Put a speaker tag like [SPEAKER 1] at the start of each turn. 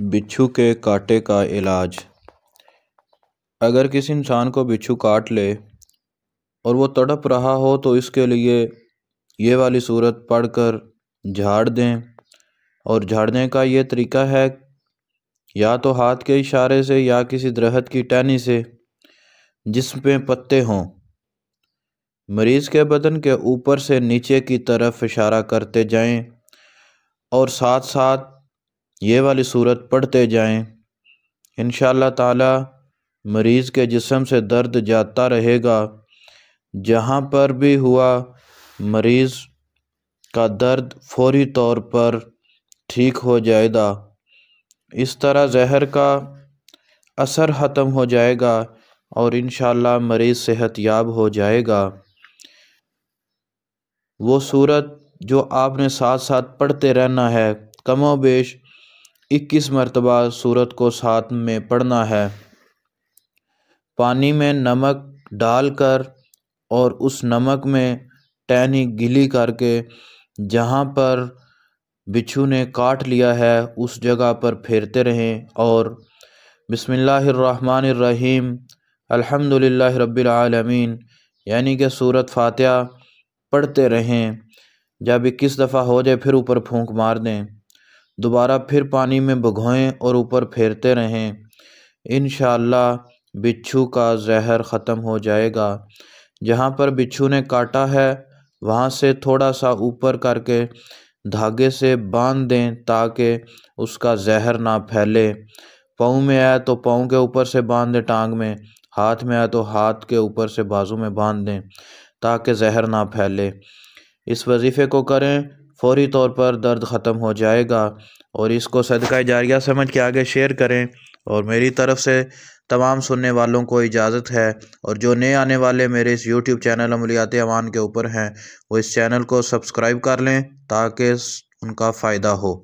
[SPEAKER 1] बिच्छू के काटे का इलाज। अगर किसी इंसान को बिच्छू काट ले और वो तड़प रहा हो तो इसके लिए ये वाली सूरत पढ़कर झाड़ दें। और झाड़ने का ये तरीका है, या तो हाथ के इशारे से या किसी दरख्त की टहनी से जिसमें पत्ते हों। मरीज़ के बदन के ऊपर से नीचे की तरफ इशारा करते जाएं और साथ साथ ये वाली सूरत पढ़ते जाएं। इंशाअल्लाह ताला मरीज़ के जिस्म से दर्द जाता रहेगा। जहाँ पर भी हुआ मरीज़ का दर्द फौरी तौर पर ठीक हो जाएगा। इस तरह जहर का असर ख़त्म हो जाएगा और इंशाअल्लाह मरीज़ सेहतयाब हो जाएगा। वो सूरत जो आपने साथ साथ पढ़ते रहना है, कमोबेश 21 मरतबा सूरत को साथ में पढ़ना है। पानी में नमक डालकर और उस नमक में टहनी गीली करके जहाँ पर बिच्छू ने काट लिया है उस जगह पर फेरते रहें और बिस्मिल्लाहिर्रहमानिर्रहीम अल्हम्दुलिल्लाहि रब्बिल आलमीन यानी कि सूरत फातिहा पढ़ते रहें। जब 21 दफ़ा हो जाए फिर ऊपर फूंक मार दें, दोबारा फिर पानी में भिगोएं और ऊपर फेरते रहें। इंशाअल्लाह बिच्छू का जहर ख़त्म हो जाएगा। जहाँ पर बिच्छू ने काटा है वहाँ से थोड़ा सा ऊपर करके धागे से बांध दें ताकि उसका जहर ना फैले। पाँव में आए तो पाँव के ऊपर से बांध दें, टांग में, हाथ में आए तो हाथ के ऊपर से बाजू में बांध दें ताकि जहर ना फैले। इस वजीफ़े को करें, फौरी तौर पर दर्द ख़त्म हो जाएगा। और इसको सदका जारिया समझ के आगे शेयर करें। और मेरी तरफ़ से तमाम सुनने वालों को इजाज़त है। और जो नए आने वाले मेरे इस यूट्यूब चैनल अमलियात अमान के ऊपर हैं वो इस चैनल को सब्सक्राइब कर लें ताकि उनका फ़ायदा हो।